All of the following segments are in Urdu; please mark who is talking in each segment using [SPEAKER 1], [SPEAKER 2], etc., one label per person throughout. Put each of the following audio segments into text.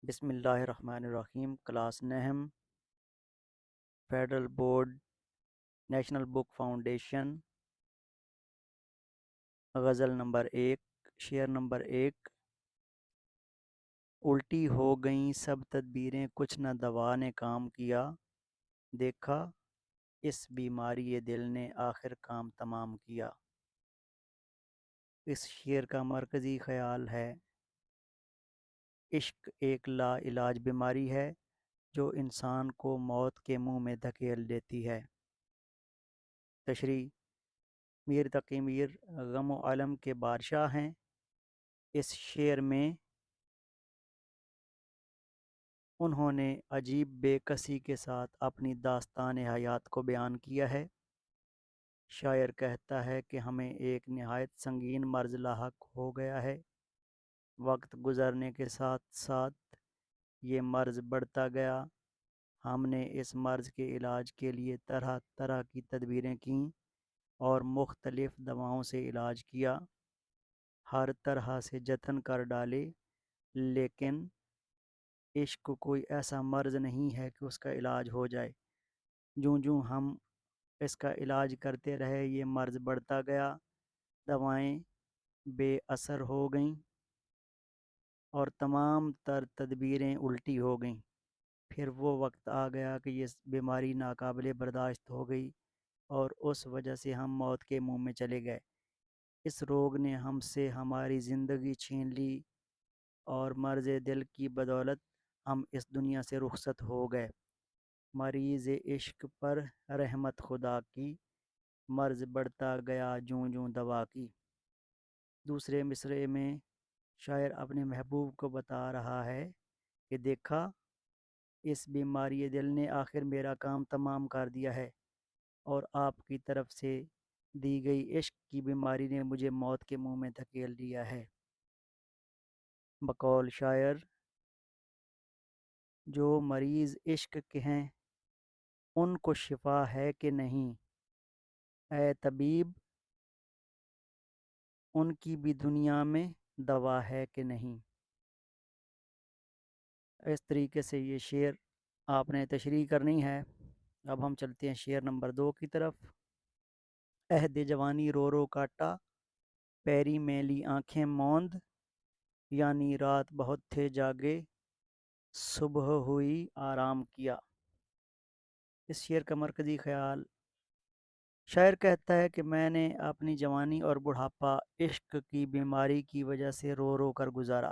[SPEAKER 1] بسم اللہ الرحمن الرحیم۔ کلاس نہم، فیڈرل بورڈ، نیشنل بک فاؤنڈیشن، غزل نمبر 1، شعر نمبر 1۔ الٹی ہو گئیں سب تدبیریں، کچھ نہ دوا نے کام کیا، دیکھا اس بیماری دل نے آخر کام تمام کیا۔ اس شعر کا مرکزی خیال ہے عشق ایک لا علاج بیماری ہے جو انسان کو موت کے منہ میں دھکیل دیتی ہے۔ تشریح: میر تقی میر غم و علم کے بادشاہ ہیں۔ اس شعر میں انہوں نے عجیب بے کسی کے ساتھ اپنی داستان حیات کو بیان کیا ہے۔ شاعر کہتا ہے کہ ہمیں ایک نہایت سنگین مرض لاحق ہو گیا ہے۔ وقت گزرنے کے ساتھ ساتھ یہ مرض بڑھتا گیا۔ ہم نے اس مرض کے علاج کے لیے طرح طرح کی تدبیریں کیں اور مختلف دواؤں سے علاج کیا، ہر طرح سے جتن کر ڈالے، لیکن عشق کوئی ایسا مرض نہیں ہے کہ اس کا علاج ہو جائے۔ جوں جوں ہم اس کا علاج کرتے رہے یہ مرض بڑھتا گیا، دوائیں بے اثر ہو گئیں اور تمام تر تدبیریں الٹی ہو گئیں۔ پھر وہ وقت آ گیا کہ یہ بیماری ناقابل برداشت ہو گئی اور اس وجہ سے ہم موت کے منہ میں چلے گئے۔ اس روگ نے ہم سے ہماری زندگی چھین لی اور مرض دل کی بدولت ہم اس دنیا سے رخصت ہو گئے۔ مریض عشق پر رحمت خدا کی، مرض بڑھتا گیا جوں جوں دوا کی۔ دوسرے مصرعے میں شاعر اپنے محبوب کو بتا رہا ہے کہ دیکھا اس بیماری دل نے آخر میرا کام تمام کر دیا ہے اور آپ کی طرف سے دی گئی عشق کی بیماری نے مجھے موت کے منہ میں دھکیل دیا ہے۔ بقول شاعر: جو مریض عشق کے ہیں ان کو شفا ہے کہ نہیں، اے طبیب ان کی بھی دنیا میں دوا ہے کہ نہیں۔ اس طریقے سے یہ شعر آپ نے تشریح کرنی ہے۔ اب ہم چلتے ہیں شعر نمبر 2 کی طرف۔ عہد جوانی رو رو کاٹا، پیری میلی آنکھیں موند، یعنی رات بہت تھے جاگے، صبح ہوئی آرام کیا۔ اس شعر کا مرکزی خیال: شاعر کہتا ہے کہ میں نے اپنی جوانی اور بڑھاپا عشق کی بیماری کی وجہ سے رو رو کر گزارا۔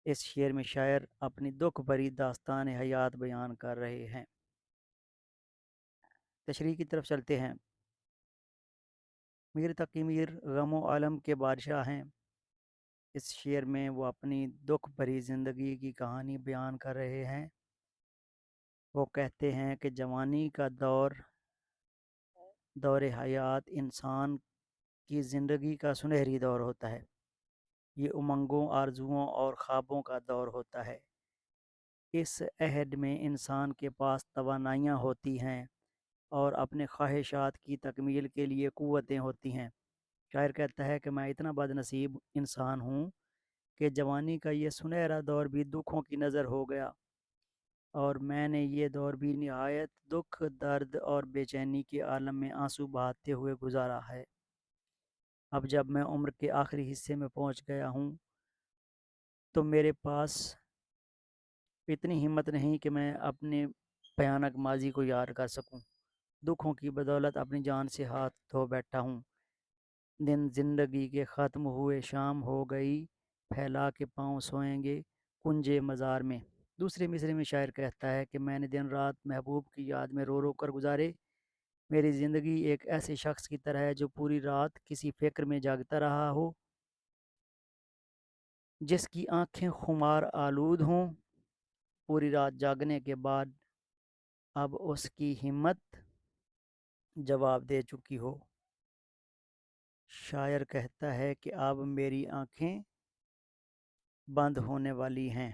[SPEAKER 1] اس شعر میں شاعر اپنی دکھ بھری داستان حیات بیان کر رہے ہیں۔ تشریح کی طرف چلتے ہیں۔ میر تقی میر غم و علم کے بادشاہ ہیں۔ اس شعر میں وہ اپنی دکھ بھری زندگی کی کہانی بیان کر رہے ہیں۔ وہ کہتے ہیں کہ جوانی کا دور حیات انسان کی زندگی کا سنہری دور ہوتا ہے۔ یہ امنگوں، آرزوؤں اور خوابوں کا دور ہوتا ہے۔ اس عہد میں انسان کے پاس توانائیاں ہوتی ہیں اور اپنے خواہشات کی تکمیل کے لیے قوتیں ہوتی ہیں۔ شاعر کہتا ہے کہ میں اتنا بد نصیب انسان ہوں کہ جوانی کا یہ سنہرا دور بھی دکھوں کی نظر ہو گیا اور میں نے یہ دور بھی نہایت دکھ، درد اور بے چینی کے عالم میں آنسو بہاتے ہوئے گزارا ہے۔ اب جب میں عمر کے آخری حصے میں پہنچ گیا ہوں تو میرے پاس اتنی ہمت نہیں کہ میں اپنے بھیانک ماضی کو یاد کر سکوں۔ دکھوں کی بدولت اپنی جان سے ہاتھ دھو بیٹھا ہوں۔ دن زندگی کے ختم ہوئے، شام ہو گئی، پھیلا کے پاؤں سوئیں گے کنجے مزار میں۔ دوسرے مصرے میں شاعر کہتا ہے کہ میں نے دن رات محبوب کی یاد میں رو رو کر گزارے۔ میری زندگی ایک ایسے شخص کی طرح ہے جو پوری رات کسی فکر میں جاگتا رہا ہو، جس کی آنکھیں خمار آلود ہوں۔ پوری رات جاگنے کے بعد اب اس کی ہمت جواب دے چکی ہو۔ شاعر کہتا ہے کہ اب میری آنکھیں بند ہونے والی ہیں،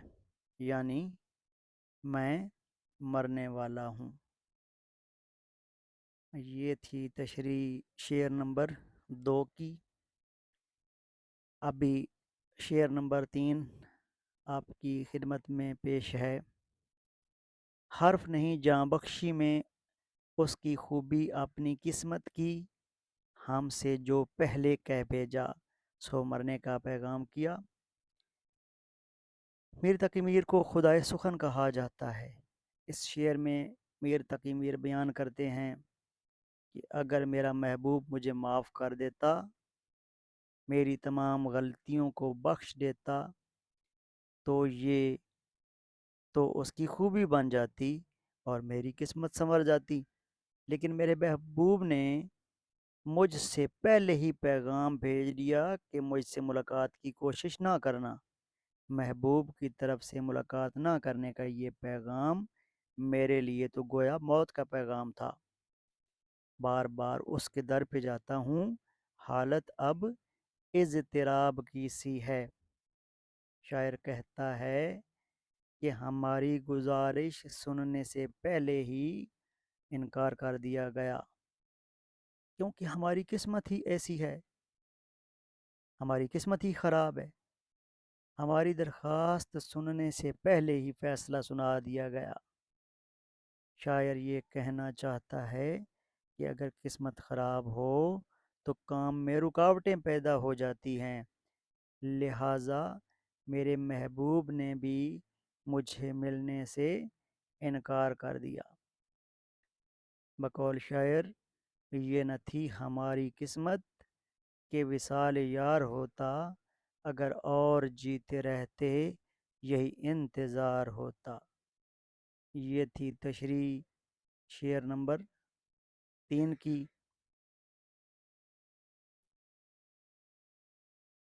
[SPEAKER 1] یعنی میں مرنے والا ہوں۔ یہ تھی تشریح شعر نمبر 2 کی۔ ابھی شعر نمبر 3 آپ کی خدمت میں پیش ہے۔ حرف نہیں جاں بخشی میں اس کی خوبی اپنی قسمت کی، ہم سے جو پہلے کہہ بھیجا سو مرنے کا پیغام کیا۔ میر تقی میر کو خدائے سخن کہا جاتا ہے۔ اس شعر میں میر تقی میر بیان کرتے ہیں کہ اگر میرا محبوب مجھے معاف کر دیتا، میری تمام غلطیوں کو بخش دیتا، تو یہ تو اس کی خوبی بن جاتی اور میری قسمت سنور جاتی۔ لیکن میرے محبوب نے مجھ سے پہلے ہی پیغام بھیج دیا کہ مجھ سے ملاقات کی کوشش نہ کرنا۔ محبوب کی طرف سے ملاقات نہ کرنے کا یہ پیغام میرے لیے تو گویا موت کا پیغام تھا۔ بار بار اس کے در پہ جاتا ہوں، حالت اب اضطراب کی سی ہے۔ شاعر کہتا ہے کہ ہماری گزارش سننے سے پہلے ہی انکار کر دیا گیا، کیونکہ ہماری قسمت ہی ایسی ہے، ہماری قسمت ہی خراب ہے۔ ہماری درخواست سننے سے پہلے ہی فیصلہ سنا دیا گیا۔ شاعر یہ کہنا چاہتا ہے کہ اگر قسمت خراب ہو تو کام میں رکاوٹیں پیدا ہو جاتی ہیں، لہٰذا میرے محبوب نے بھی مجھے ملنے سے انکار کر دیا۔ بقول شاعر، یہ نہ تھی ہماری قسمت کہ وصال یار ہوتا، اگر اور جیتے رہتے یہی انتظار ہوتا۔ یہ تھی تشریح شعر نمبر 3 کی۔